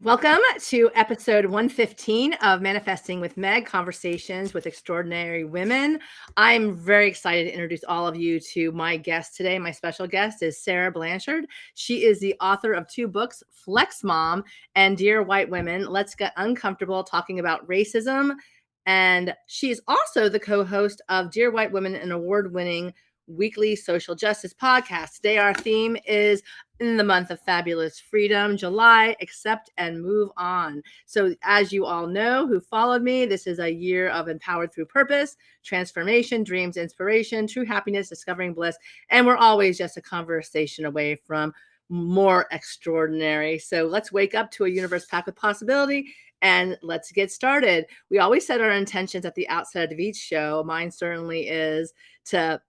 Welcome to episode 115 of Manifesting with Meg, Conversations with Extraordinary Women. I'm very excited to introduce all of you to my guest today. My special guest is Sara Blanchard. She is the author of 2 books, Flex Mom and Dear White Women, Let's Get Uncomfortable Talking About Racism. And she is also the co-host of Dear White Women, an award-winning weekly social justice podcast. Today, our theme is in the month of fabulous freedom, July, accept and move on. So as you all know who followed me, this is a year of empowered through purpose, transformation, dreams, inspiration, true happiness, discovering bliss. And we're always just a conversation away from more extraordinary. So let's wake up to a universe packed with possibility and let's get started. We always set our intentions at the outset of each show. Mine certainly is to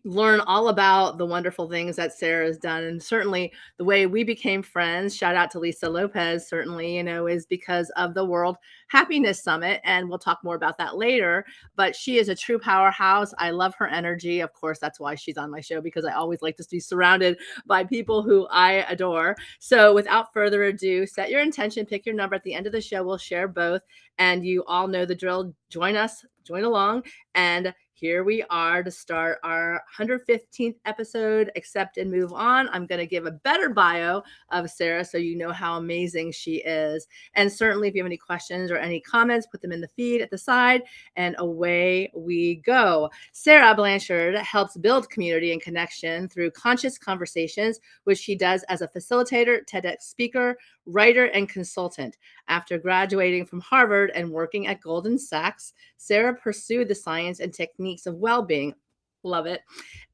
learn all about the wonderful things that Sara has done. And certainly the way we became friends, shout out to Lisa Lopez, certainly, is because of the World Happiness Summit. And we'll talk more about that later. But she is a true powerhouse. I love her energy. Of course, that's why she's on my show, because I always like to be surrounded by people who I adore. So without further ado, set your intention, pick your number. At the end of the show, we'll share both. And you all know the drill. Join us, join along. And here we are to start our 115th episode, Accept and Move On. I'm going to give a better bio of Sara so you know how amazing she is. And certainly if you have any questions or any comments, put them in the feed at the side and away we go. Sara Blanchard helps build community and connection through conscious conversations, which she does as a facilitator, TEDx speaker, writer, and consultant. After graduating from Harvard and working at Goldman Sachs, Sara pursued the science and techniques of well-being. Love it.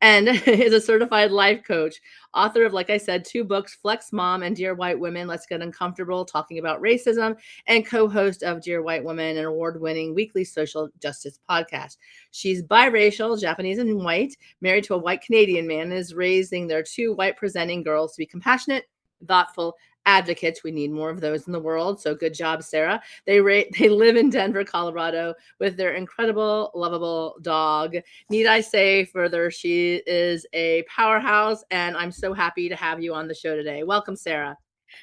And is a certified life coach, author of, like I said, 2 books, Flex Mom and Dear White Women, Let's Get Uncomfortable Talking About Racism, and co-host of Dear White Women, an award-winning weekly social justice podcast. She's biracial, Japanese and white, married to a white Canadian man, and is raising their 2 white-presenting girls to be compassionate, thoughtful advocates. We need more of those in the world. So good job, Sara. They live in Denver, Colorado with their incredible, lovable dog. Need I say further, she is a powerhouse, and I'm so happy to have you on the show today. Welcome, Sara.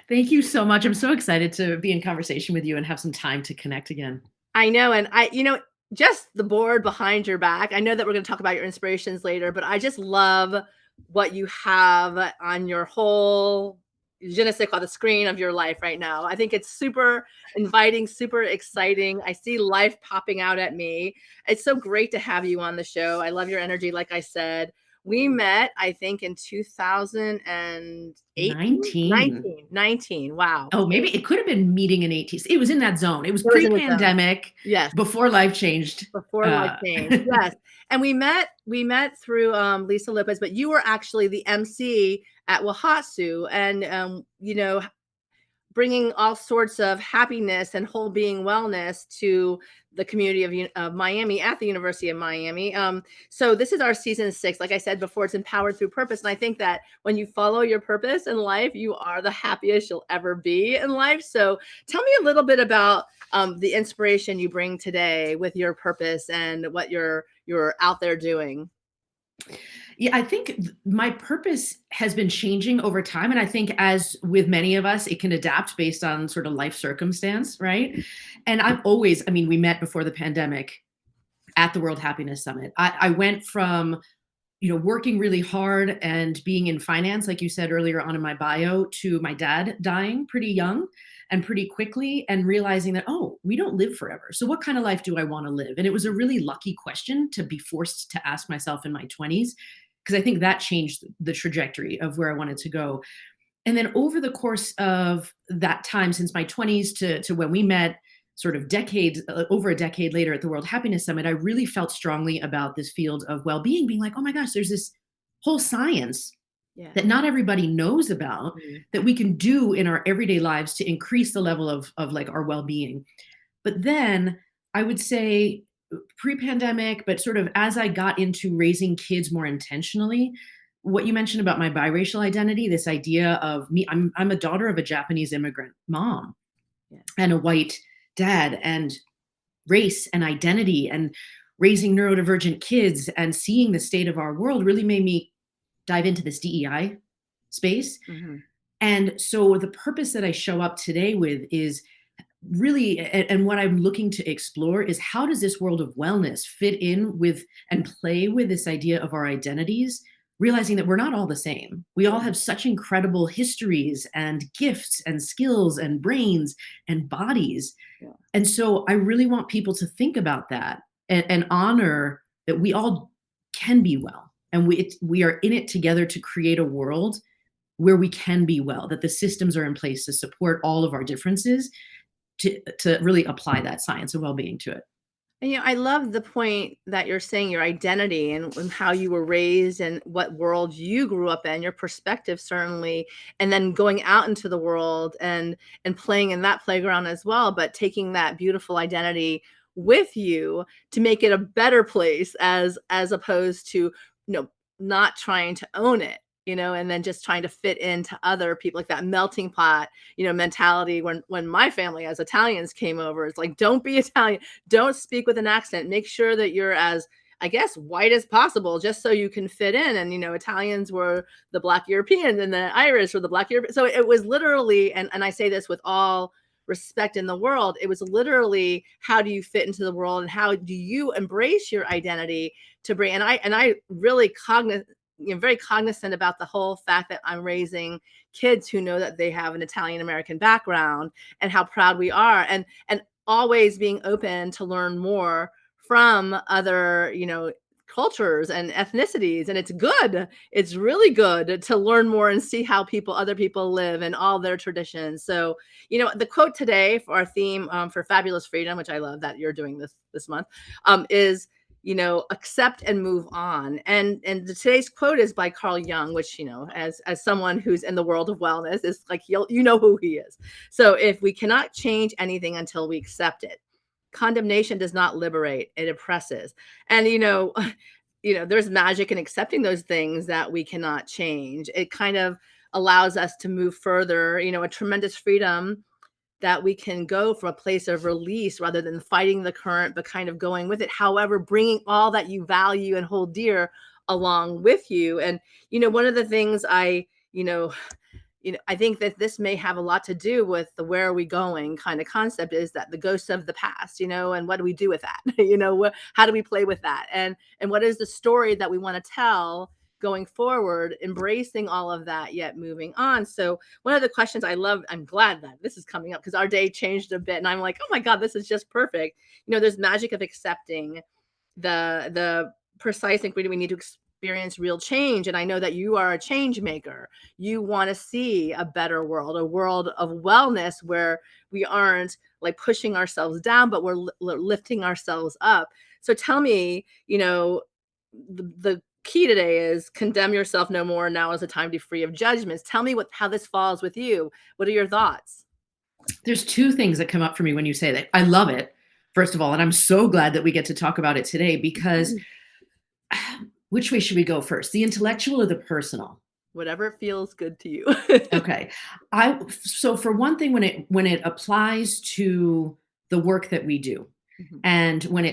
Thank you so much. I'm so excited to be in conversation with you and have some time to connect again. I know. And just the board behind your back. I know that we're going to talk about your inspirations later, but I just love what you have on your whole je ne sais quoi, the screen of your life right now. I think it's super inviting, super exciting. I see life popping out at me. It's so great to have you on the show. I love your energy. Like I said, we met, I think, in 2018. 19. Wow. Oh, maybe it could have been meeting in 18. It was in that zone. It was It was in the zone. pre-pandemic. Yes. Before life changed. Before life changed. Yes. And we met through Lisa Lopez, but you were actually the MC at WOHASU, and bringing all sorts of happiness and whole being wellness to the community of Miami at the University of Miami. So this is our season 6. Like I said before, it's empowered through purpose. And I think that when you follow your purpose in life, you are the happiest you'll ever be in life. So tell me a little bit about the inspiration you bring today with your purpose and what you're out there doing. Yeah, I think my purpose has been changing over time. And I think as with many of us, it can adapt based on sort of life circumstance, right? And we met before the pandemic at the World Happiness Summit. I went from, working really hard and being in finance, like you said earlier on in my bio, to my dad dying pretty young and pretty quickly, and realizing that, we don't live forever. So what kind of life do I want to live? And it was a really lucky question to be forced to ask myself in my 20s, because I think that changed the trajectory of where I wanted to go. And then over the course of that time, since my 20s to when we met, sort of over a decade later at the World Happiness Summit, I really felt strongly about this field of well-being, being like, oh my gosh, there's this whole science that not everybody knows about, that we can do in our everyday lives to increase the level of like our well-being. But then I would say pre-pandemic, but sort of as I got into raising kids more intentionally, what you mentioned about my biracial identity, this idea of me, I'm a daughter of a Japanese immigrant mom and a white dad, and race and identity and raising neurodivergent kids and seeing the state of our world really made me dive into this DEI space. And so the purpose that I show up today with is really, and what I'm looking to explore is, how does this world of wellness fit in with and play with this idea of our identities, realizing that we're not all the same. We all have such incredible histories and gifts and skills and brains and bodies. Yeah. And so I really want people to think about that, and honor that we all can be well. And we are in it together to create a world where we can be well, that the systems are in place to support all of our differences, to really apply that science of well-being to it. And, I love the point that you're saying, your identity and how you were raised and what world you grew up in, your perspective certainly, and then going out into the world and playing in that playground as well, but taking that beautiful identity with you to make it a better place, as opposed to, not trying to own it, and then just trying to fit into other people, like that melting pot, mentality. When my family as Italians came over, it's like, don't be Italian, don't speak with an accent, make sure that you're as, I guess, white as possible, just so you can fit in. And, Italians were the Black Europeans and the Irish were the Black Europeans. So it was literally, and I say this with all respect in the world, it was literally, how do you fit into the world and how do you embrace your identity to bring, and I really very cognizant about the whole fact that I'm raising kids who know that they have an Italian American background and how proud we are, and always being open to learn more from other, cultures and ethnicities. And it's good. It's really good to learn more and see how other people live and all their traditions. So, the quote today for our theme, for Fabulous Freedom, which I love that you're doing this month, is, accept and move on. And today's quote is by Carl Jung, which, as someone who's in the world of wellness, is like, you know who he is. So if we cannot change anything until we accept it, condemnation does not liberate, it oppresses. And, there's magic in accepting those things that we cannot change. It kind of allows us to move further, a tremendous freedom, that we can go from a place of release rather than fighting the current, but kind of going with it. However, bringing all that you value and hold dear along with you. And, one of the things I think that this may have a lot to do with the where are we going kind of concept, is that the ghosts of the past, and what do we do with that? How do we play with that? And what is the story that we want to tell going forward, embracing all of that, yet moving on. So one of the questions I love, I'm glad that this is coming up because our day changed a bit. And I'm like, oh my God, this is just perfect. There's magic of accepting the precise ingredient we need to experience real change. And I know that you are a change maker. You want to see a better world, a world of wellness where we aren't like pushing ourselves down, but we're lifting ourselves up. So tell me, the key today is condemn yourself no more. Now is the time to be free of judgments. Tell me how this falls with you. What are your thoughts? There's two things that come up for me when you say that. I love it, first of all, and I'm so glad that we get to talk about it today, because which way should we go first? The intellectual or the personal? Whatever feels good to you. Okay. So for one thing, when it applies to the work that we do, and when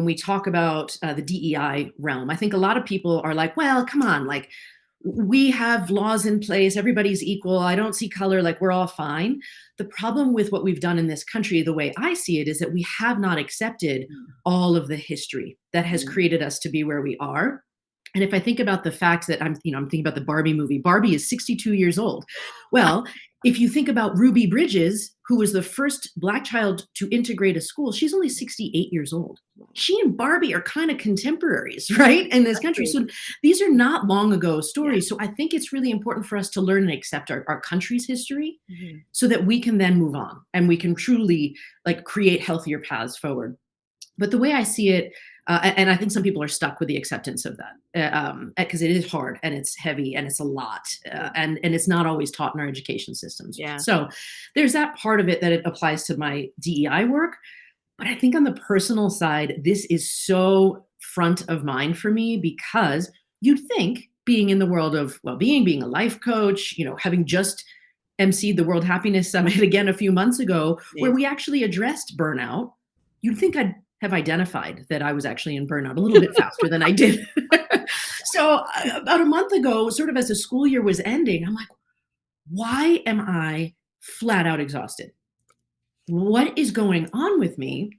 we talk about the DEI realm, I think a lot of people are like, well, come on, like, we have laws in place, everybody's equal, I don't see color, like, we're all fine. The problem with what we've done in this country, the way I see it, is that we have not accepted all of the history that has created us to be where we are. And if I think about the fact that I'm thinking about the Barbie movie. Barbie is 62 years old. Well, if you think about Ruby Bridges, who was the first Black child to integrate a school, she's only 68 years old. She and Barbie are kind of contemporaries, right, in this country. So these are not long ago stories. So I think it's really important for us to learn and accept our country's history, so that we can then move on and we can truly like create healthier paths forward. But the way I see it, and I think some people are stuck with the acceptance of that, because it is hard and it's heavy and it's a lot, and it's not always taught in our education systems. Yeah. So there's that part of it that it applies to my DEI work. But I think on the personal side, this is so front of mind for me, because you'd think, being in the world of well-being, being a life coach, having just emceed the World Happiness Summit again a few months ago, where we actually addressed burnout, you'd think I'd have identified that I was actually in burnout a little bit faster than I did. So about a month ago, sort of as the school year was ending, I'm like, why am I flat out exhausted? What is going on with me?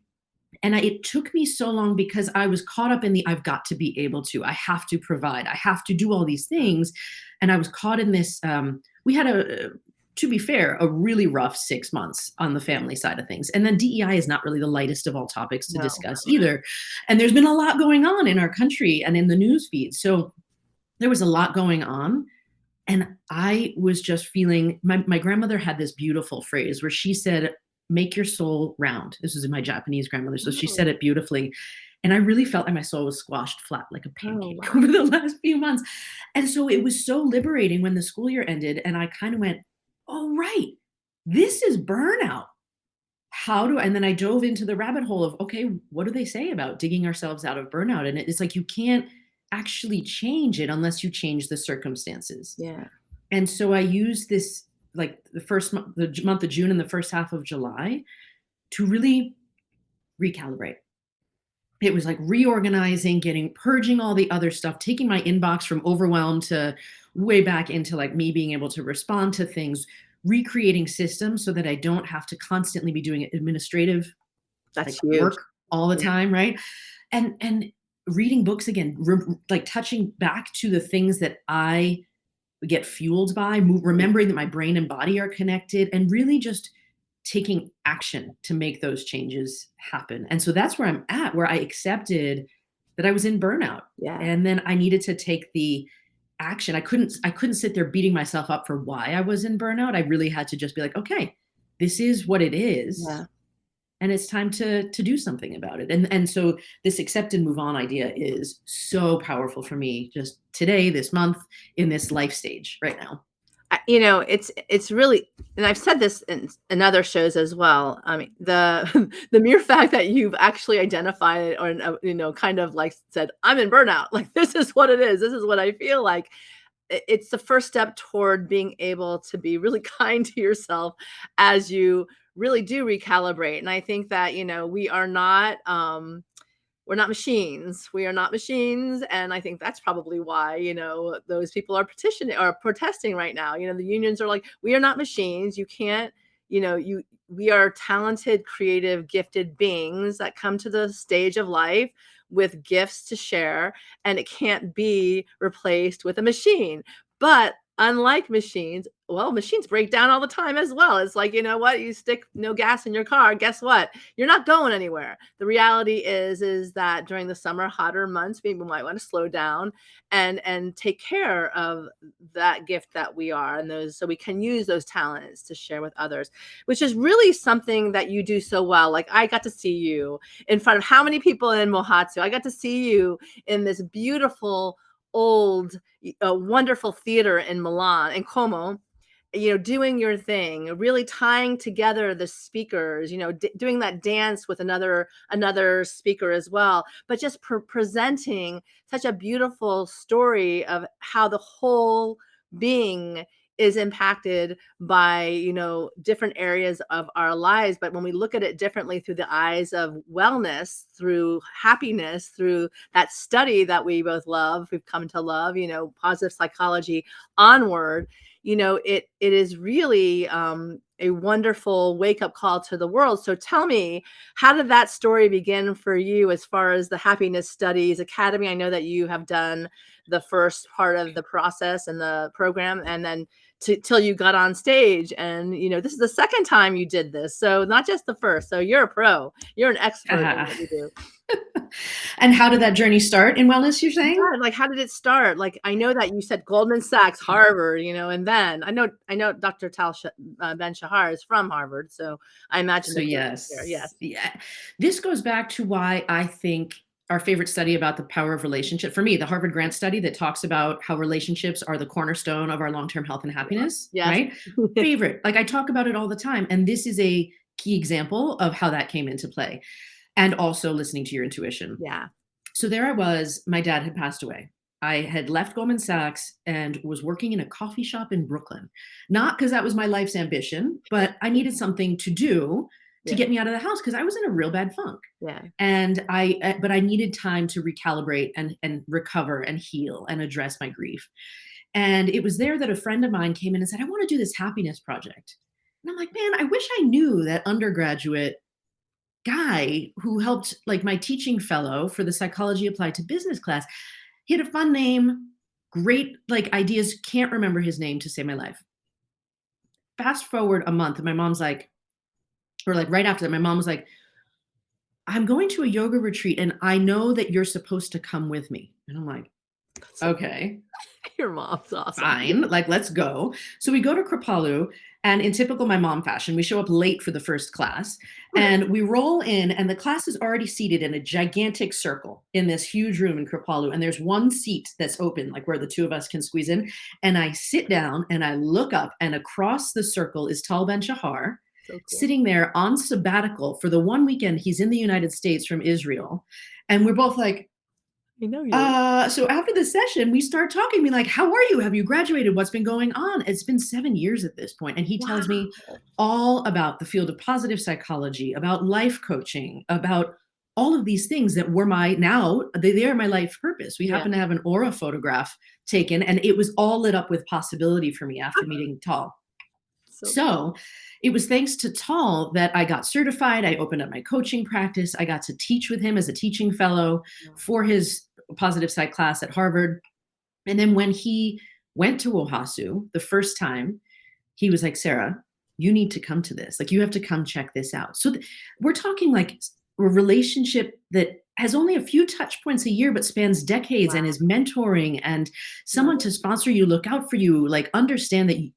And it took me so long because I was caught up in the I've got to be able to, I have to provide, I have to do all these things. And I was caught in this. We had to be fair, a really rough 6 months on the family side of things. And then DEI is not really the lightest of all topics to No. discuss either. And there's been a lot going on in our country and in the news feed. So there was a lot going on. And I was just feeling, my grandmother had this beautiful phrase where she said, make your soul round. This was my Japanese grandmother. So she said it beautifully. And I really felt like my soul was squashed flat like a pancake over the last few months. And so it was so liberating when the school year ended. And I kind of went, oh, right, this is burnout. And then I dove into the rabbit hole of, okay, what do they say about digging ourselves out of burnout? And it's like, you can't actually change it unless you change the circumstances. Yeah. And so I used this, like the month of June and the first half of July, to really recalibrate. It was like reorganizing, purging all the other stuff, taking my inbox from overwhelmed to way back into like me being able to respond to things, recreating systems so that I don't have to constantly be doing administrative work all the time, right? And reading books again, like touching back to the things that I get fueled by, remembering that my brain and body are connected, and really just taking action to make those changes happen. And so that's where I'm at, where I accepted that I was in burnout. Yeah. And then I needed to take the action. I couldn't sit there beating myself up for why I was in burnout. I really had to just be like, okay, this is what it is. Yeah. And it's time to do something about it. And so this accept and move on idea is so powerful for me just today, this month, in this life stage right now. It's really, and I've said this in other shows as well. I mean, the mere fact that you've actually identified or, kind of like said, I'm in burnout, like, this is what it is. This is what I feel like. It's the first step toward being able to be really kind to yourself as you really do recalibrate. And I think that, we're not machines. We are not machines. And I think that's probably why, those people are petitioning or protesting right now. The unions are like, we are not machines. You can't, we are talented, creative, gifted beings that come to the stage of life with gifts to share, and it can't be replaced with a machine. But unlike machines, well, machines break down all the time as well. It's like, you know what? You stick no gas in your car, guess what? You're not going anywhere. The reality is that during the summer, hotter months, people might want to slow down and take care of that gift that we are, and so we can use those talents to share with others, which is really something that you do so well. Like, I got to see you in front of how many people in WOHASU? I got to see you in this beautiful old wonderful theater in Milan, in Como, doing your thing, really tying together the speakers, doing that dance with another speaker as well, but just presenting such a beautiful story of how the whole being is impacted by, different areas of our lives. But when we look at it differently through the eyes of wellness, through happiness, through that study that we both love, we've come to love, positive psychology onward, it is really a wonderful wake-up call to the world. So tell me, how did that story begin for you as far as the Happiness Studies Academy? I know that you have done the first part of the process and the program, and then till you got on stage. And, this is the second time you did this. So not just the first. So you're a pro. You're an expert in what you do. And how did that journey start in wellness, you're saying? Yeah, like, how did it start? Like, I know that you said Goldman Sachs, Harvard, and then I know Dr. Ben Shahar is from Harvard. So I imagine. So yes. Yeah. This goes back to why I think our favorite study about the power of relationship, for me, the Harvard Grant study that talks about how relationships are the cornerstone of our long-term health and happiness, right? Favorite. Like, I talk about it all the time. And this is a key example of how that came into play. And also listening to your intuition. Yeah. So there I was, my dad had passed away. I had left Goldman Sachs and was working in a coffee shop in Brooklyn. Not because that was my life's ambition, but I needed something to do to get me out of the house because I was in a real bad funk. Yeah. And but I needed time to recalibrate and recover and heal and address my grief. And it was there that a friend of mine came in and said, I want to do this happiness project. And I'm like, man, I wish I knew that undergraduate guy who helped, like, my teaching fellow for the psychology applied to business class. He had a fun name, great like ideas, can't remember his name to save my life. Fast forward a month and my mom's like, or like right after that, my mom was like, I'm going to a yoga retreat and I know that you're supposed to come with me. And I'm like, okay, Your mom's awesome. fine, like, let's go. So we go to Kripalu, and in typical my mom fashion, we show up late for the first class, and we roll in, and the class is already seated in a gigantic circle in this huge room in Kripalu, and there's one seat that's open, like where the two of us can squeeze in. And I sit down and I look up, and across the circle is Tal Ben-Shahar, So cool. sitting there on sabbatical for the one weekend he's in the United States from Israel. And we're both like, I know you. so after the session, we start talking, me like, how are you? Have you graduated? What's been going on? It's been 7 years at this point. And he tells me all about the field of positive psychology, about life coaching, about all of these things that were they are my life purpose. We happen to have an aura photograph taken, and it was all lit up with possibility for me after meeting Tal. So it was thanks to Tal that I got certified. I opened up my coaching practice. I got to teach with him as a teaching fellow for his positive psych class at Harvard. And then when he went to WOHASU the first time, he was like, Sara, you need to come to this. Like, you have to come check this out. So we're talking like a relationship that has only a few touch points a year, but spans decades and is mentoring and someone to sponsor you, look out for you, like understand that,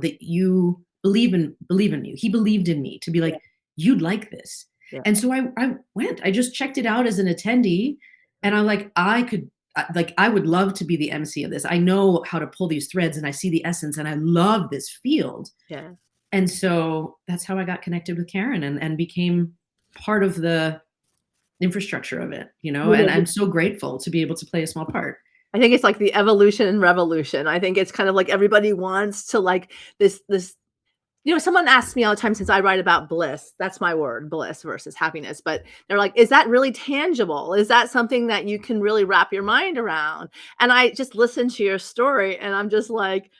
that you believe in me. He believed in me to be like, you'd like this. And so I went, I just checked it out as an attendee. And I'm like, I would love to be the MC of this. I know how to pull these threads and I see the essence and I love this field. Yeah. And so that's how I got connected with Karen and became part of the infrastructure of it, and I'm so grateful to be able to play a small part. I think it's like the evolution and revolution. I think it's kind of like everybody wants to like this, someone asks me all the time, since I write about bliss, that's my word, bliss versus happiness, but they're like, is that really tangible? Is that something that you can really wrap your mind around? And I just listened to your story and I'm just like,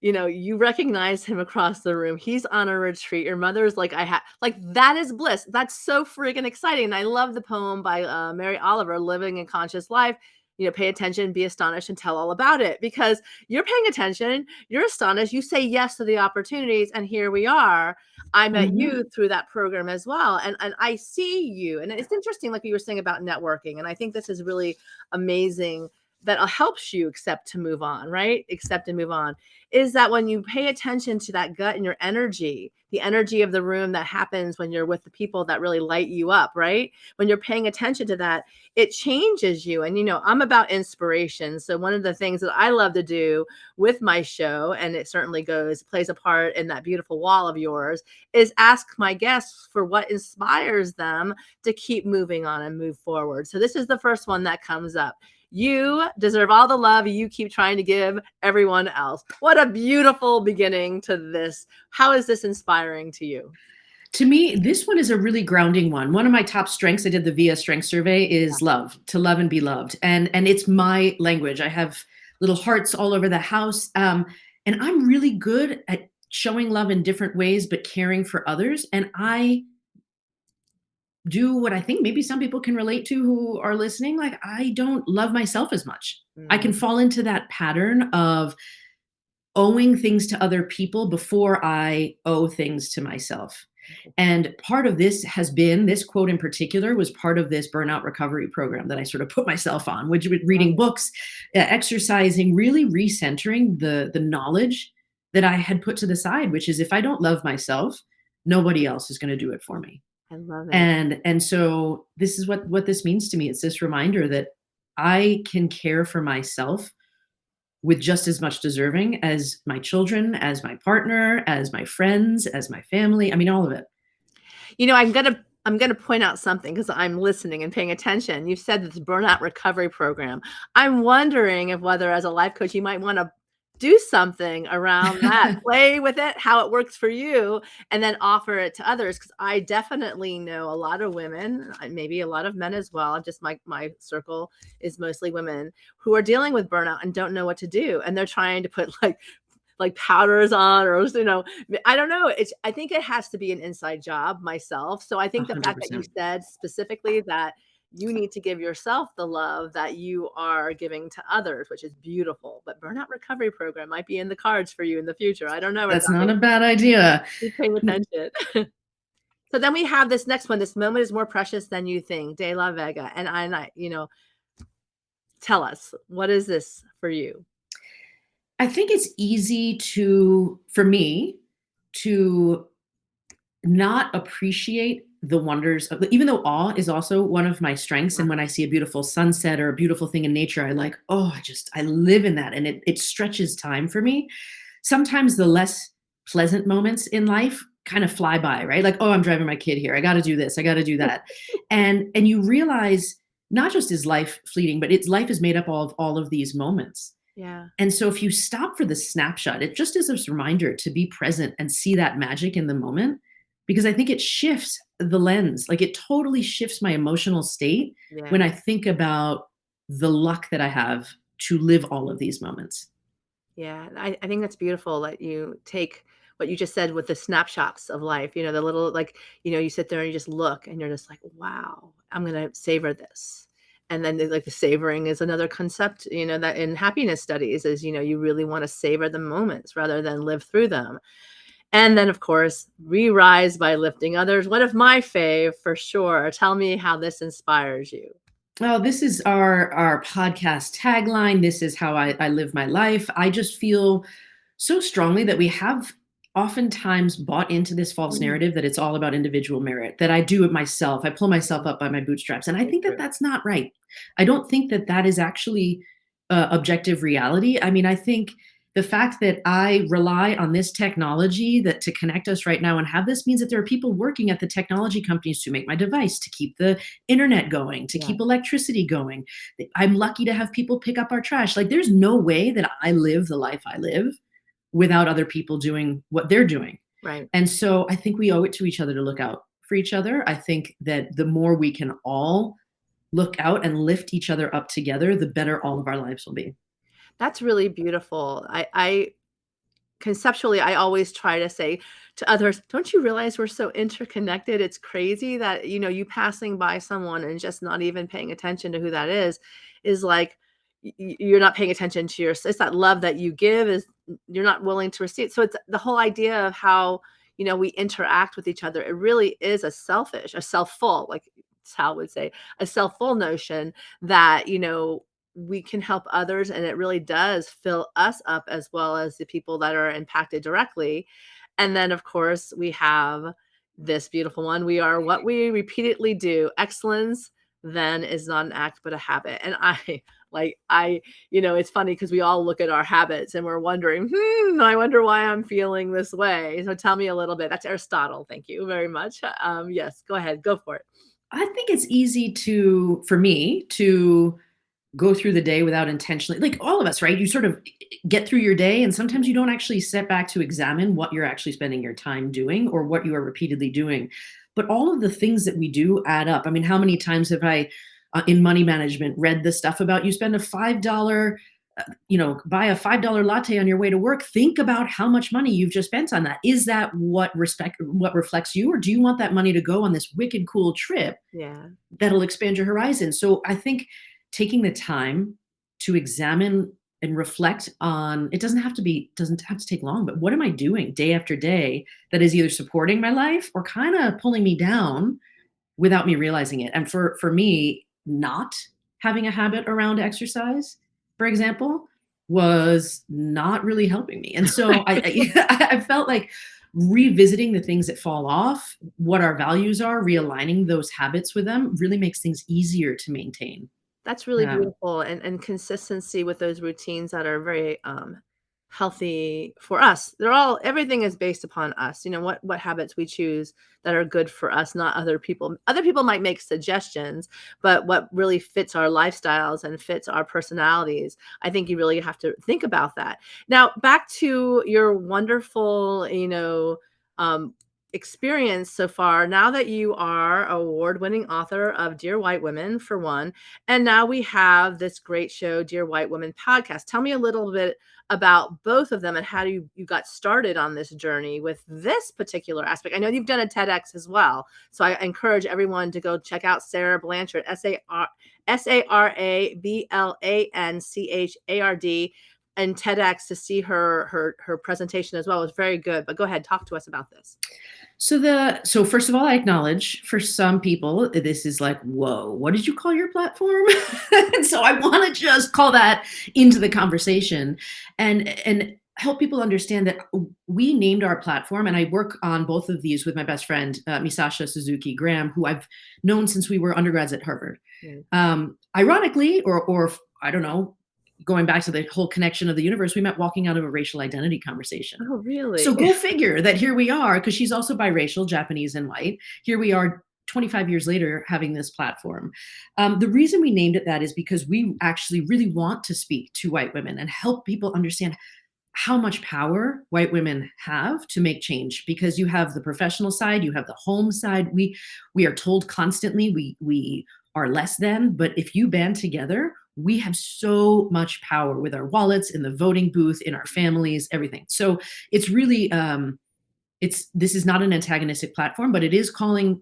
you recognize him across the room. He's on a retreat. Your mother's like, that is bliss. That's so freaking exciting. And I love the poem by Mary Oliver, Living a Conscious Life. Pay attention, be astonished, and tell all about it, because you're paying attention, you're astonished, you say yes to the opportunities, and here we are. I met you through that program as well. And I see you. And it's interesting, like you were saying about networking. And I think this is really amazing that helps you accept and move on, right? Accept and move on. Is that when you pay attention to that gut and your energy, the energy of the room that happens when you're with the people that really light you up, right? When you're paying attention to that, it changes you. And, I'm about inspiration. So one of the things that I love to do with my show, and it certainly plays a part in that beautiful wall of yours, is ask my guests for what inspires them to keep moving on and move forward. So this is the first one that comes up. You deserve all the love you keep trying to give everyone else. What a beautiful beginning to this. How is this inspiring to you? To me, this one is a really grounding one. One of my top strengths, I did the VIA strength survey, is love, to love and be loved. And it's my language. I have little hearts all over the house. And I'm really good at showing love in different ways, but caring for others. And I do what I think maybe some people can relate to who are listening. Like, I don't love myself as much. I can fall into that pattern of owing things to other people before I owe things to myself. And part of this has been, this quote in particular was part of this burnout recovery program that I sort of put myself on, which was reading books, exercising, really recentering the knowledge that I had put to the side, which is, if I don't love myself, nobody else is going to do it for me. I love it. And so this is what this means to me. It's this reminder that I can care for myself with just as much deserving as my children, as my partner, as my friends, as my family. I mean, all of it. I'm going to point out something, because I'm listening and paying attention. You said this burnout recovery program. I'm wondering if whether, as a life coach, you might want to do something around that. Play with it, how it works for you, and then offer it to others. Because I definitely know a lot of women, maybe a lot of men as well. Just my circle is mostly women who are dealing with burnout and don't know what to do, and they're trying to put like powders on, or I don't know. I think it has to be an inside job myself. So I think the fact that you 100%. said specifically that you need to give yourself the love that you are giving to others, which is beautiful. But burnout recovery program might be in the cards for you in the future. I don't know, That's not Rebecca. a bad idea. Keep paying attention. So then we have this next one. This moment is more precious than you think. De La Vega. And tell us, what is this for you? I think it's easy for me to not appreciate the wonders of, even though awe is also one of my strengths. And when I see a beautiful sunset or a beautiful thing in nature, I like, oh, I live in that. And it stretches time for me. Sometimes the less pleasant moments in life kind of fly by, right? Like, oh, I'm driving my kid here. I got to do this. I got to do that. And you realize not just is life fleeting, but life is made up of all of these moments. Yeah. And so if you stop for the snapshot, it just is a reminder to be present and see that magic in the moment, because I think it shifts the lens. Like, it totally shifts my emotional state when Yeah. I think about the luck that I have to live all of these moments. Yeah. I think that's beautiful that you take what you just said with the snapshots of life, the little, like, you sit there and you just look and you're just like, wow, I'm going to savor this. And then like the savoring is another concept, that in happiness studies is, you really want to savor the moments rather than live through them. And then, of course, we rise by lifting others. One of my fave for sure. Tell me how this inspires you. Oh, this is our podcast tagline. This is how I live my life. I just feel so strongly that we have oftentimes bought into this false Mm, narrative that it's all about individual merit, that I do it myself. I pull myself up by my bootstraps. And I so think that true. that's not right. I don't think that that is actually objective reality. I mean, I think the fact that I rely on this technology that to connect us right now and have this means that there are people working at the technology companies to make my device, to keep the internet going, to Yeah. keep electricity going. I'm lucky to have people pick up our trash. Like, there's no way that I live the life I live without other people doing what they're doing. Right. And so I think we owe it to each other to look out for each other. I think that the more we can all look out and lift each other up together, the better all of our lives will be. That's really beautiful. I conceptually, I always try to say to others, don't you realize we're so interconnected? It's crazy that, you passing by someone and just not even paying attention to who that is like, you're not paying attention to it's that love that you give is you're not willing to receive. So it's the whole idea of how, we interact with each other. It really is a self-full, like Sal would say, a self-full notion that, we can help others, and it really does fill us up as well as the people that are impacted directly. And then, of course, we have this beautiful one. We are what we repeatedly do. Excellence then is not an act, but a habit. And it's funny because we all look at our habits and we're wondering, I wonder why I'm feeling this way. So tell me a little bit. That's Aristotle. Thank you very much. Yes, go ahead. Go for it. I think it's easy for me to go through the day without intentionally, like all of us, right? You sort of get through your day and sometimes you don't actually step back to examine what you're actually spending your time doing or what you are repeatedly doing. But all of the things that we do add up. I mean, how many times have I, in money management, read the stuff about you spend a $5, buy a $5 latte on your way to work. Think about how much money you've just spent on that. Is that what reflects you? Or do you want that money to go on this wicked cool trip Yeah. that'll expand your horizon? So I think taking the time to examine and reflect on, doesn't have to take long, but what am I doing day after day that is either supporting my life or kind of pulling me down without me realizing it? And for me, not having a habit around exercise, for example, was not really helping me. And so I felt like revisiting the things that fall off, what our values are, realigning those habits with them really makes things easier to maintain. That's really Yeah. beautiful, and consistency with those routines that are very, healthy for us. Everything is based upon us. What habits we choose that are good for us, not other people. Other people might make suggestions, but what really fits our lifestyles and fits our personalities, I think you really have to think about that. Now, back to your wonderful, experience so far. Now that you are award-winning author of Dear White Women, for one, and now we have this great show, Dear White Women podcast. Tell me a little bit about both of them and how you got started on this journey with this particular aspect. I know you've done a TEDx as well, so I encourage everyone to go check out Sara Blanchard, SARABLANCHARD, and TEDx to see her presentation as well. It was very good. But go ahead, talk to us about this. So first of all, I acknowledge for some people, this is like, whoa, what did you call your platform? And so I want to just call that into the conversation and help people understand that we named our platform, and I work on both of these with my best friend, Misasha Suzuki Graham, who I've known since we were undergrads at Harvard. Ironically, or I don't know, going back to the whole connection of the universe, we met walking out of a racial identity conversation. Oh, really? So go figure that here we are, because she's also biracial, Japanese and white. Here we are 25 years later having this platform. The reason we named it that is because we actually really want to speak to white women and help people understand how much power white women have to make change, because you have the professional side, you have the home side. We are told constantly we are less than, but if you band together, we have so much power with our wallets, in the voting booth, in our families, everything. So it's really, this is not an antagonistic platform, but it is calling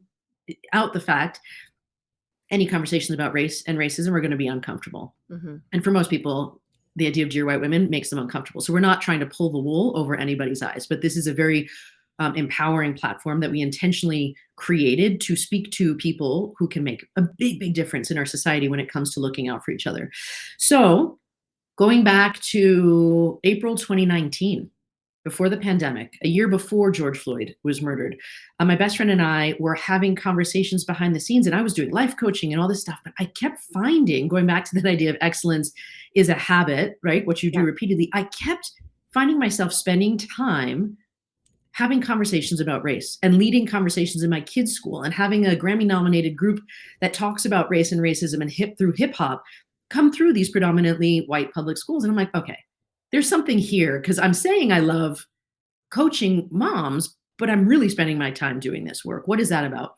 out the fact any conversations about race and racism are going to be uncomfortable. Mm-hmm. And for most people, the idea of Dear White Women makes them uncomfortable. So we're not trying to pull the wool over anybody's eyes, but this is a very empowering platform that we intentionally created to speak to people who can make a big, big difference in our society when it comes to looking out for each other. So going back to April 2019, before the pandemic, a year before George Floyd was murdered, my best friend and I were having conversations behind the scenes, and I was doing life coaching and all this stuff, but I kept finding, going back to that idea of excellence is a habit, right? What you do repeatedly. I kept finding myself spending time having conversations about race and leading conversations in my kids' school and having a Grammy-nominated group that talks about race and racism and through hip hop come through these predominantly white public schools. And I'm like, okay, there's something here, because I'm saying I love coaching moms, but I'm really spending my time doing this work. What is that about?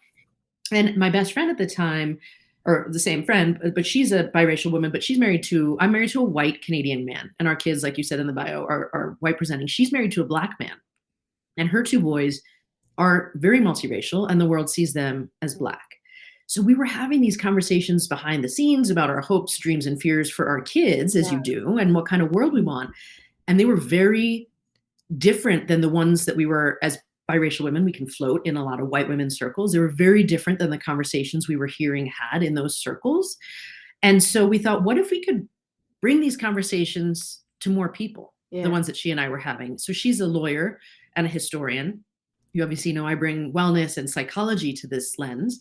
And my best friend at the time, or the same friend, but she's a biracial woman, but I'm married to a white Canadian man. And our kids, like you said in the bio, are white presenting. She's married to a black man. And her two boys are very multiracial, and the world sees them as black. So we were having these conversations behind the scenes about our hopes, dreams, and fears for our kids, as you do, and what kind of world we want. And they were very different than the ones that we were, as biracial women, we can float in a lot of white women's circles. They were very different than the conversations we were had in those circles. And so we thought, what if we could bring these conversations to more people, the ones that she and I were having? So she's a lawyer and a historian. You obviously know I bring wellness and psychology to this lens.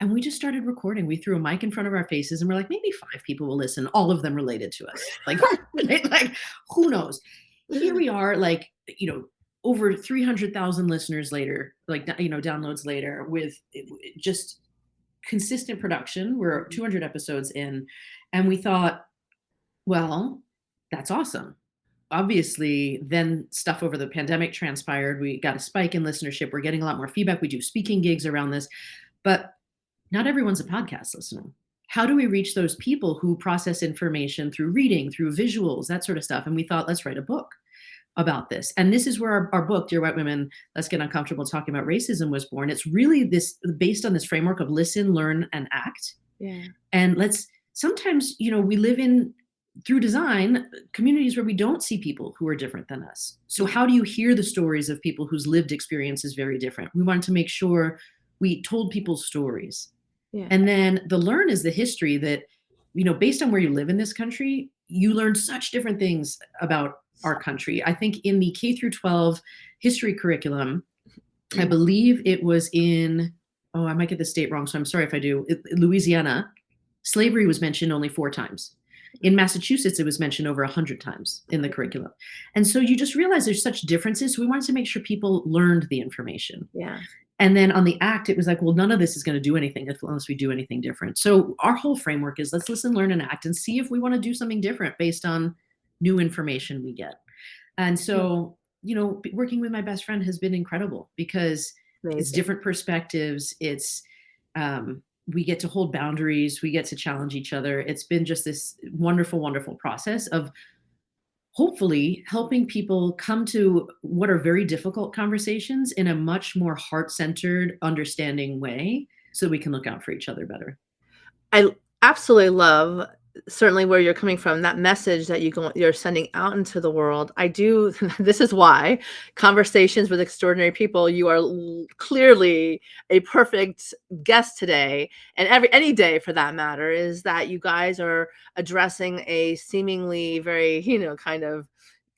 And we just started recording. We threw a mic in front of our faces and we're like, maybe 5 people will listen, all of them related to us. Like who knows? Here we are, over 300,000 listeners later, downloads later, with just consistent production. We're 200 episodes in, and we thought, well, that's awesome. Obviously, then stuff over the pandemic transpired. We got a spike in listenership. We're getting a lot more feedback. We do speaking gigs around this, but not everyone's a podcast listener. How do we reach those people who process information through reading, through visuals, that sort of stuff? And we thought, let's write a book about this. And this is where our book, Dear White Women, Let's Get Uncomfortable Talking About Racism, was born. It's really based on this framework of listen, learn, and act. Yeah. And sometimes, we live in, through design, communities where we don't see people who are different than us. So how do you hear the stories of people whose lived experience is very different? We wanted to make sure we told people's stories. Yeah. And then the learn is the history that, based on where you live in this country, you learn such different things about our country. I think in the K through 12 history curriculum, I believe it was in, I might get the state wrong, so I'm sorry if I do, Louisiana, slavery was mentioned only 4 times. In Massachusetts, it was mentioned over 100 times in the curriculum. And so you just realize there's such differences. So we wanted to make sure people learned the information. Yeah. And then on the ACT, it was like, well, none of this is going to do anything unless we do anything different. So our whole framework is let's listen, learn, and act and see if we want to do something different based on new information we get. And so, working with my best friend has been incredible because it's Amazing. different perspectives. We get to hold boundaries. We get to challenge each other. It's been just this wonderful, wonderful process of hopefully helping people come to what are very difficult conversations in a much more heart-centered, understanding way so we can look out for each other better. I absolutely love certainly where you're coming from, that message that you're sending out into the world. I do. This is why conversations with extraordinary people, you are clearly a perfect guest today, and any day for that matter, is that you guys are addressing a seemingly very, kind of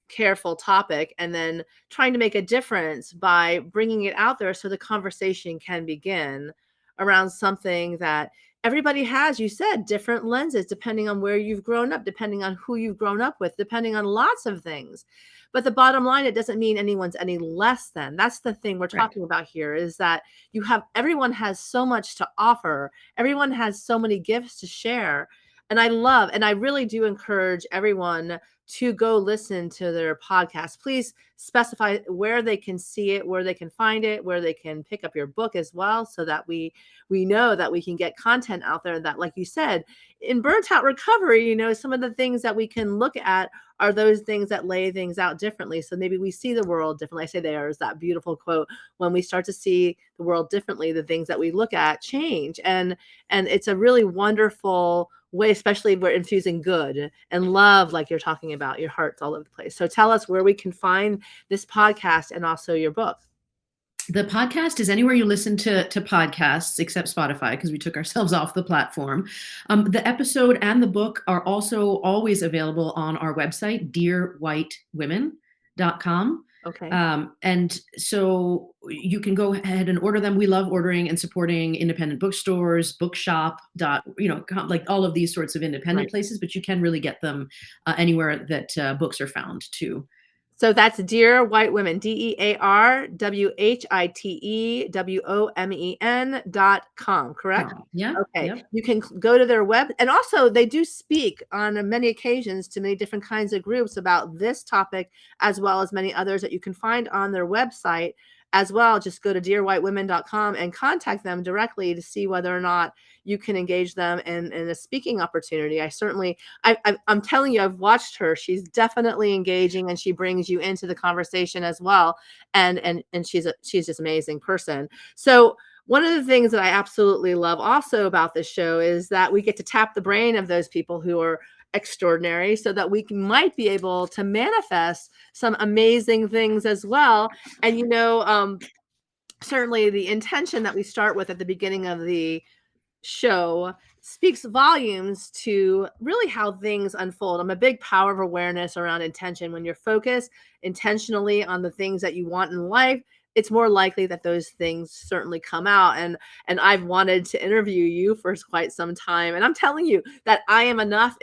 careful topic and then trying to make a difference by bringing it out there so the conversation can begin around something that everybody has, you said, different lenses depending on where you've grown up, depending on who you've grown up with, depending on lots of things. But the bottom line, it doesn't mean anyone's any less than. That's the thing we're Right. talking about here, is that everyone has so much to offer. Everyone has so many gifts to share. And I really do encourage everyone to go listen to their podcast. Please specify where they can see it, where they can find it, where they can pick up your book as well, so that we know that we can get content out there that, like you said, in burnt out recovery, some of the things that we can look at are those things that lay things out differently. So maybe we see the world differently. I say there's that beautiful quote, when we start to see the world differently, the things that we look at change. And it's a really wonderful way, especially if we're infusing good and love, like you're talking about, your heart's all over the place. So tell us where we can find this podcast and also your book. The podcast is anywhere you listen to podcasts except Spotify, because we took ourselves off the platform. The episode and the book are also always available on our website, dearwhitewomen.com. Okay. And so you can go ahead and order them. We love ordering and supporting independent bookstores, bookshop, like all of these sorts of independent places, but you can really get them anywhere that books are found too. So that's Dear White Women, DearWhiteWomen.com, correct? Yeah. Okay. Yep. You can go to their web, and also they do speak on many occasions to many different kinds of groups about this topic, as well as many others that you can find on their website as well. Just go to dearwhitewomen.com and contact them directly to see whether or not you can engage them in a speaking opportunity. I'm telling you, I've watched her. She's definitely engaging, and she brings you into the conversation as well. And she's just an amazing person. So one of the things that I absolutely love also about this show is that we get to tap the brain of those people who are extraordinary, so that we might be able to manifest some amazing things as well. And certainly the intention that we start with at the beginning of the show speaks volumes to really how things unfold. I'm a big power of awareness around intention. When you're focused intentionally on the things that you want in life, it's more likely that those things certainly come out. And I've wanted to interview you for quite some time. And I'm telling you that I am enough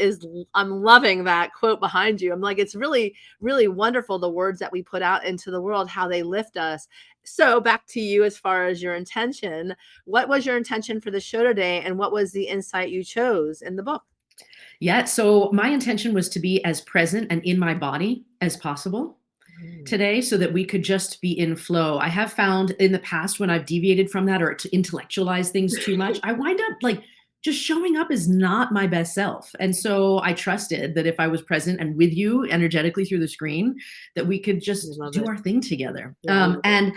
I'm loving that quote behind you. I'm like, it's really, really wonderful, the words that we put out into the world, how they lift us. So back to you, as far as your intention, what was your intention for the show today? And what was the insight you chose in the book? Yeah. So my intention was to be as present and in my body as possible today, so that we could just be in flow. I have found in the past, when I've deviated from that or to intellectualize things too much, I wind up like just showing up as not my best self. And so I trusted that if I was present and with you energetically through the screen, that we could just do our thing together. Yeah, and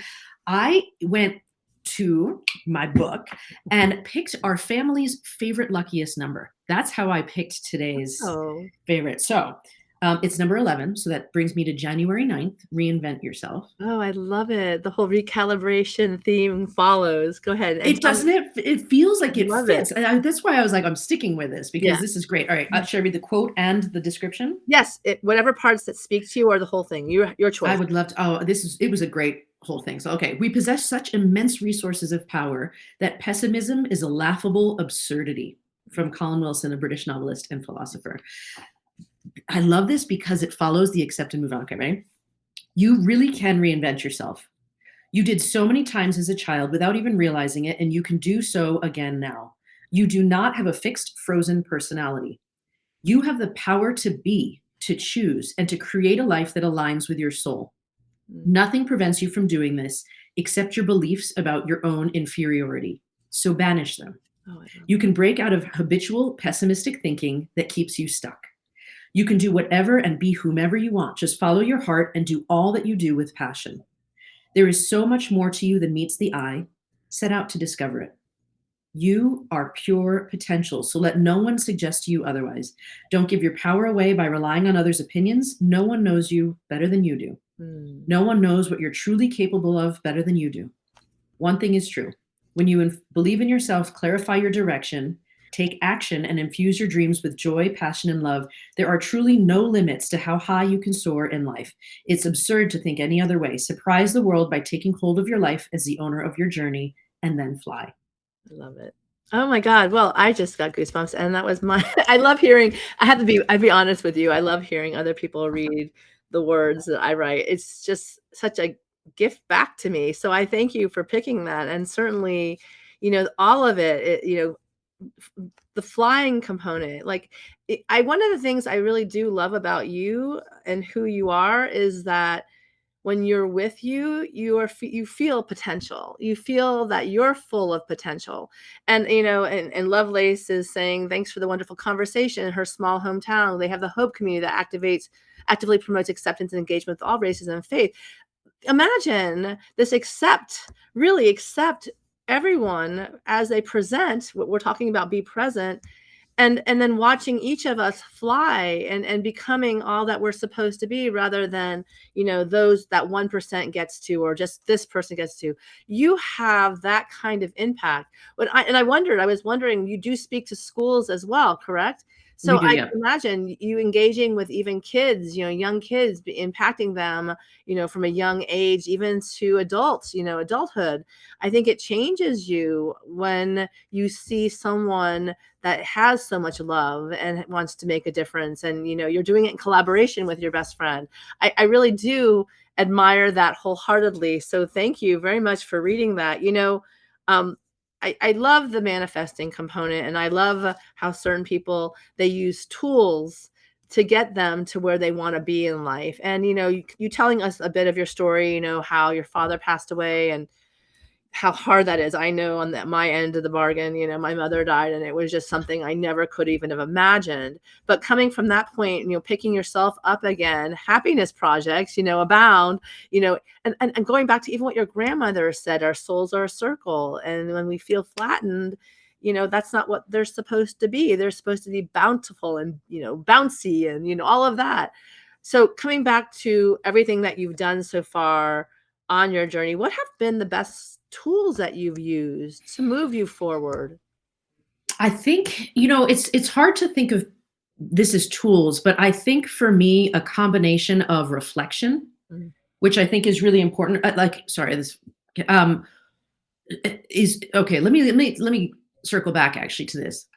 I went to my book and picked our family's favorite luckiest number. That's how I picked today's favorite. So it's number 11. So that brings me to January 9th, reinvent yourself. Oh, I love it. The whole recalibration theme follows. Go ahead. It doesn't it feels like it fits. It. And that's why I was like, I'm sticking with this, because this is great. All right. Should I read the quote and the description? Yes. Whatever parts that speak to you, or the whole thing. Your choice. I would love to. It was a great whole thing. So, okay. We possess such immense resources of power that pessimism is a laughable absurdity. from Colin Wilson, a British novelist and philosopher. I love this because it follows the accept and move on. Okay, right? You really can reinvent yourself. You did so many times as a child without even realizing it, and you can do so again now. You do not have a fixed, frozen personality. You have the power to be, to choose, and to create a life that aligns with your soul. Nothing prevents you from doing this except your beliefs about your own inferiority. So banish them. You can break out of habitual pessimistic thinking that keeps you stuck. You can do whatever and be whomever you want. Just follow your heart and do all that you do with passion. There is so much more to you than meets the eye. Set out to discover it. You are pure potential, so let no one suggest to you otherwise. Don't give your power away by relying on others' opinions. No one knows you better than you do. No one knows what you're truly capable of better than you do. One thing is true. When you believe in yourself, clarify your direction, take action, and infuse your dreams with joy, passion, and love, there are truly no limits to how high you can soar in life. It's absurd to think any other way. Surprise the world by taking hold of your life as the owner of your journey, and then fly. I love it. Oh my God. Well, I just got goosebumps, and that was my, I love hearing, I'd be honest with you. I love hearing other people read the words that I write. It's just such a gift back to me. So I thank you for picking that. And certainly, all of it, the flying component, like one of the things I really do love about you and who you are is that when you're with you feel potential. You feel that you're full of potential. And, and Lovelace is saying, thanks for the wonderful conversation. In her small hometown, they have the Hope community that actively promotes acceptance and engagement with all races and faith. Imagine this really accept everyone as they present what we're talking about, be present. And then watching each of us fly and becoming all that we're supposed to be, rather than, those that 1% gets to, or just this person gets to. You have that kind of impact. I was wondering, you do speak to schools as well, correct? So I can imagine you engaging with even kids, young kids, impacting them, from a young age, even to adults, adulthood. I think it changes you when you see someone that has so much love and wants to make a difference. And, you're doing it in collaboration with your best friend. I really do admire that wholeheartedly. So thank you very much for reading that. I love the manifesting component, and I love how certain people, they use tools to get them to where they want to be in life. And, you telling us a bit of your story, how your father passed away and how hard that is. I know on my end of the bargain, my mother died, and it was just something I never could even have imagined. But coming from that point, picking yourself up again, happiness projects, abound, and going back to even what your grandmother said, our souls are a circle. And when we feel flattened, that's not what they're supposed to be. They're supposed to be bountiful and, bouncy and, all of that. So coming back to everything that you've done so far on your journey, what have been the best tools that you've used to move you forward? I think, it's hard to think of this as tools, but I think for me, a combination of reflection, which I think is really important. Is okay. Let me circle back actually to this.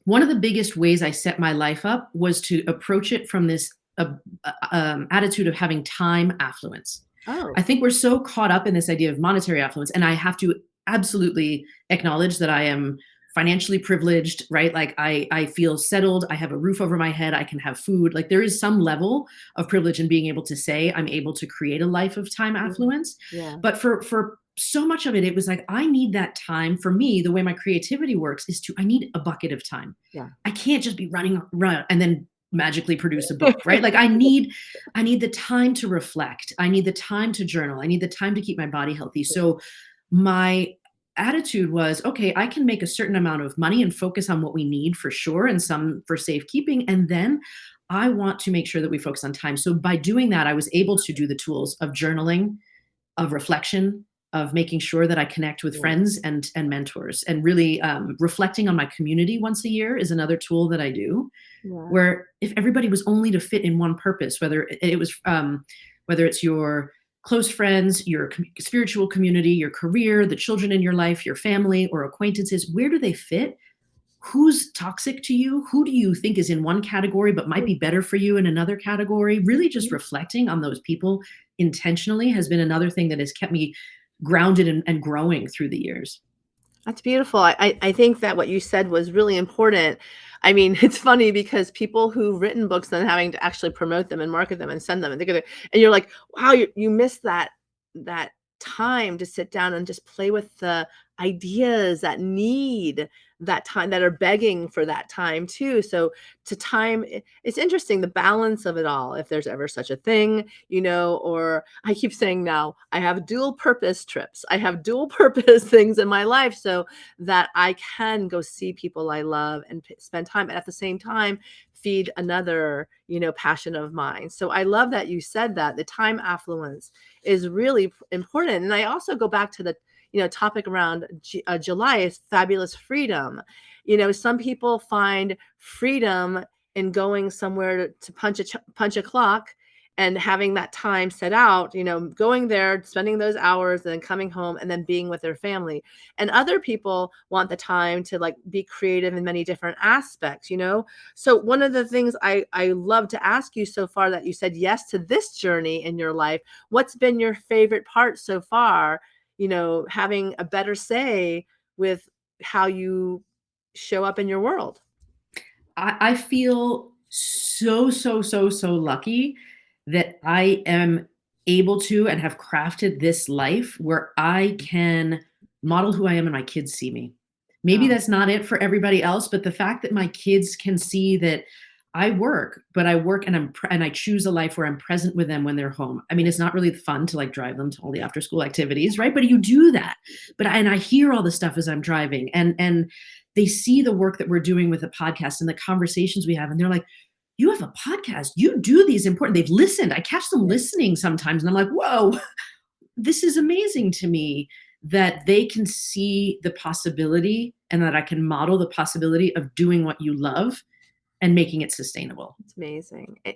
One of the biggest ways I set my life up was to approach it from this attitude of having time affluence. Oh. I think we're so caught up in this idea of monetary affluence, and I have to absolutely acknowledge that I am financially privileged, right? Like I feel settled. I have a roof over my head. I can have food. Like there is some level of privilege in being able to say I'm able to create a life of time affluence. Yeah. But for so much of it, it was like, I need that time. For me, the way my creativity works is I need a bucket of time. Yeah. I can't just be running and then magically produce a book, right? Like I need the time to reflect. I need the time to journal. I need the time to keep my body healthy. So my attitude was, okay, I can make a certain amount of money and focus on what we need for sure, and some for safekeeping. And then I want to make sure that we focus on time. So by doing that, I was able to do the tools of journaling, of reflection, of making sure that I connect with friends and mentors, and really reflecting on my community once a year is another tool that I do. Where if everybody was only to fit in one purpose, whether it's your close friends, your spiritual community, your career, the children in your life, your family or acquaintances, where do they fit? who's toxic to you? Who do you think is in one category but might be better for you in another category? Really just reflecting on those people intentionally has been another thing that has kept me grounded and growing through the years. That's beautiful. I think that what you said was really important. I mean, it's funny because people who've written books then having to actually promote them and market them and send them and they're gonna, and you're like, wow, you missed that time to sit down and just play with the ideas that need that time, that are begging for that time too. So to time, it's interesting the balance of it all, if there's ever such a thing, or I keep saying now, I have dual purpose trips. I have dual purpose things in my life so that I can go see people I love and spend time, and at the same time, feed another, passion of mine. So I love that you said that the time affluence is really important. And I also go back to the, topic around July is fabulous freedom. Some people find freedom in going somewhere to punch a clock and having that time set out, going there, spending those hours, and then coming home and then being with their family. And other people want the time to like be creative in many different aspects. So one of the things I love to ask you so far that you said yes to this journey in your life, what's been your favorite part so far, having a better say with how you show up in your world? I feel so lucky that I am able to and have crafted this life where I can model who I am and my kids see me. Maybe Oh, that's not it for everybody else, but the fact that my kids can see that I work, but I work and and I choose a life where I'm present with them when they're home. I mean, it's not really fun to like drive them to all the after school activities, right? But you do that. And I hear all the stuff as I'm driving, and they see the work that we're doing with the podcast and the conversations we have, and they're like, you have a podcast, you do these important, they've listened, I catch them listening sometimes, and I'm like, whoa, this is amazing to me that they can see the possibility and that I can model the possibility of doing what you love and making it sustainable. it's amazing. So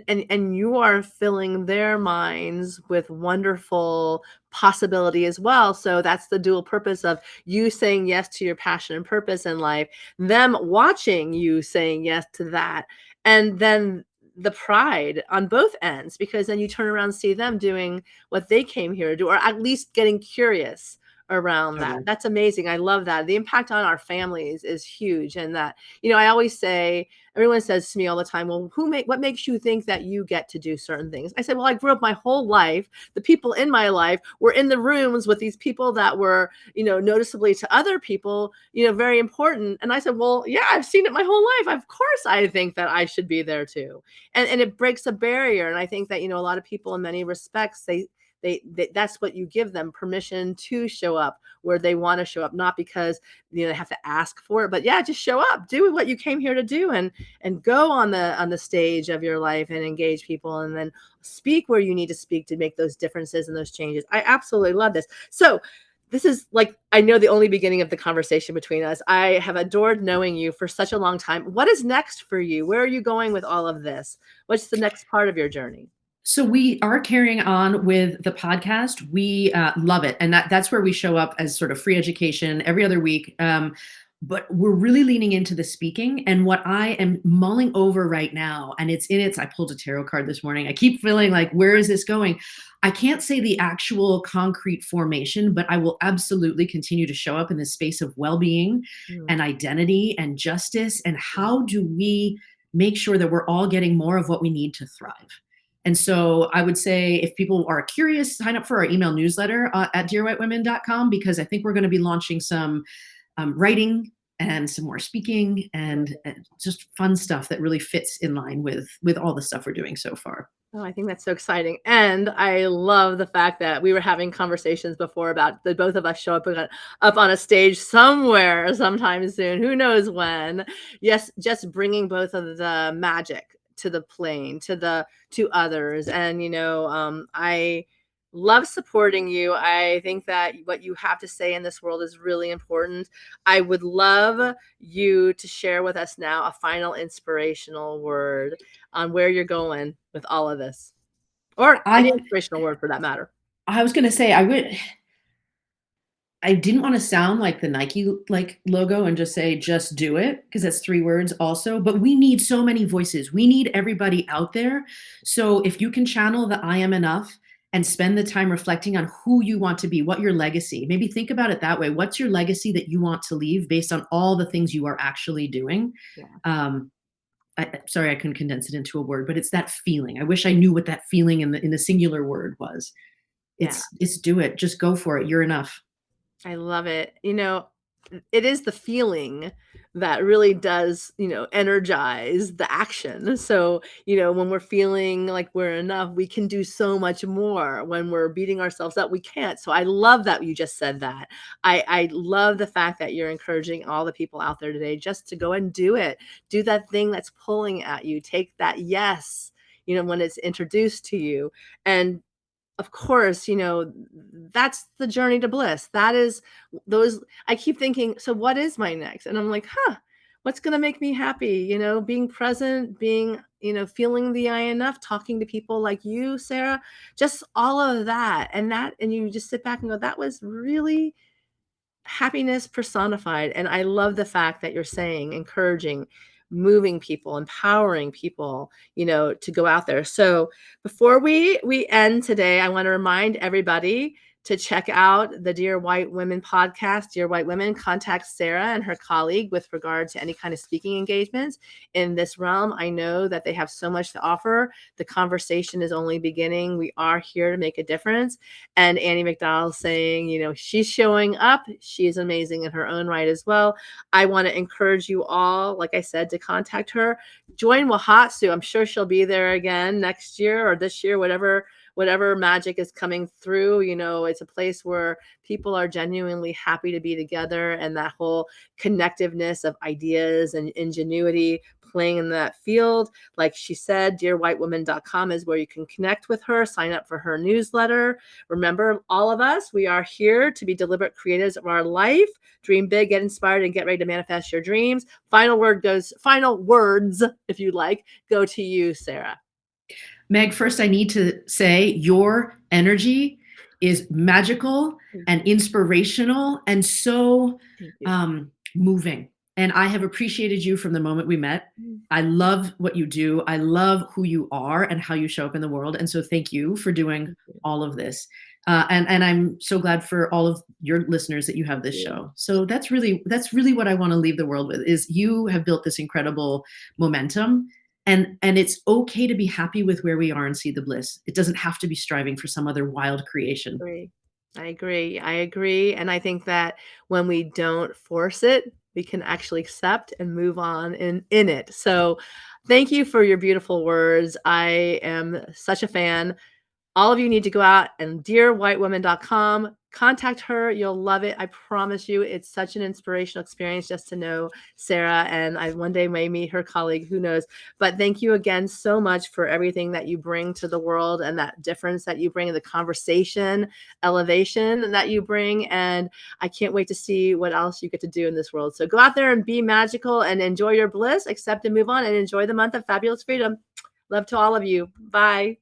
And you are filling their minds with wonderful possibility as well. So that's the dual purpose of you saying yes to your passion and purpose in life, them watching you saying yes to that, and then the pride on both ends, because then you turn around and see them doing what they came here to do, or at least getting curious around that. totally. That's amazing. I love that. The impact on our families is huge. And that, I always say, everyone says to me all the time, well, what makes you think that you get to do certain things? I said, well, I grew up my whole life. The people in my life were in the rooms with these people that were, noticeably to other people, very important. And I said, well, yeah, I've seen it my whole life. Of course, I think that I should be there too. And it breaks a barrier. And I think that, a lot of people in many respects, they that's what you give them permission to show up where they want to show up, not because they have to ask for it, but yeah, just show up, do what you came here to do, and go on the stage of your life and engage people, and then speak where you need to speak to make those differences and those changes. I absolutely love this. So this is like, I know, the only beginning of the conversation between us. I have adored knowing you for such a long time. What is next for you? Where are you going with all of this? What's the next part of your journey? So we are carrying on with the podcast. We love it, and that's where we show up as sort of free education every other week. But we're really leaning into the speaking, and what I am mulling over right now, and it's in its. I pulled a tarot card this morning. I keep feeling like, where is this going? I can't say the actual concrete formation, but I will absolutely continue to show up in the space of well-being Mm, and identity and justice. And how do we make sure that we're all getting more of what we need to thrive? And so I would say if people are curious, sign up for our email newsletter at dearwhitewomen.com, because I think we're going to be launching some writing and some more speaking and just fun stuff that really fits in line with all the stuff we're doing so far. Oh, I think that's so exciting. And I love the fact that we were having conversations before about the both of us show up on a stage somewhere sometime soon. Who knows when? Yes, just bringing both of the magic to the plane, to others. And I love supporting you. I think that what you have to say in this world is really important. I would love you to share with us now a final inspirational word on where you're going with all of this, or any I inspirational word for that matter. I was going to say I would I didn't want to sound like the Nike like logo and just say just do it, because that's 3 words also, but we need so many voices. We need everybody out there. So if you can channel the I am enough and spend the time reflecting on who you want to be, what your legacy. Maybe think about it that way. What's your legacy that you want to leave based on all the things you are actually doing? Yeah. Sorry, I couldn't condense it into a word, but it's that feeling. I wish I knew what that feeling in the singular word was. Yeah. It's do it. Just go for it. You're enough. I love it. It is the feeling that really does, energize the action. So, when we're feeling like we're enough, we can do so much more. When we're beating ourselves up, we can't. So I love that you just said that. I love the fact that you're encouraging all the people out there today just to go and do it. Do that thing that's pulling at you. Take that yes, when it's introduced to you. And of course, that's the journey to bliss. That is those I keep thinking, so what is my next? And I'm like, what's going to make me happy? Being present, being, feeling the I enough, talking to people like you, Sarah, just all of that. And you just sit back and go, that was really happiness personified. And I love the fact that you're saying, encouraging, moving people, empowering people, to go out there. So before we end today, I want to remind everybody to check out the Dear White Women podcast. Dear White Women, contact Sarah and her colleague with regard to any kind of speaking engagements in this realm. I know that they have so much to offer. The conversation is only beginning. We are here to make a difference. And Annie McDowell saying, she's showing up. She's amazing in her own right as well. I want to encourage you all, like I said, to contact her. Join WOHASU. I'm sure she'll be there again next year or this year, whatever magic is coming through. It's a place where people are genuinely happy to be together, and that whole connectiveness of ideas and ingenuity playing in that field. Like she said, dearwhitewomen.com is where you can connect with her, sign up for her newsletter. Remember, all of us, we are here to be deliberate creators of our life. Dream big, get inspired, and get ready to manifest your dreams. Final words, if you like, go to you, Sarah. Meg, first I need to say your energy is magical and inspirational and so moving. And I have appreciated you from the moment we met. I love what you do. I love who you are and how you show up in the world. And so thank you for doing all of this. And I'm so glad for all of your listeners that you have this show. So that's really what I want to leave the world with, is you have built this incredible momentum. And it's okay to be happy with where we are and see the bliss. It doesn't have to be striving for some other wild creation. I agree. And I think that when we don't force it, we can actually accept and move on in it. So thank you for your beautiful words. I am such a fan. All of you need to go out and dearwhitewomen.com, contact her. You'll love it. I promise you. It's such an inspirational experience just to know Sarah, and I one day may meet her colleague, who knows. But thank you again so much for everything that you bring to the world and that difference that you bring in the conversation, elevation that you bring. And I can't wait to see what else you get to do in this world. So go out there and be magical and enjoy your bliss, accept and move on, and enjoy the month of fabulous freedom. Love to all of you. Bye.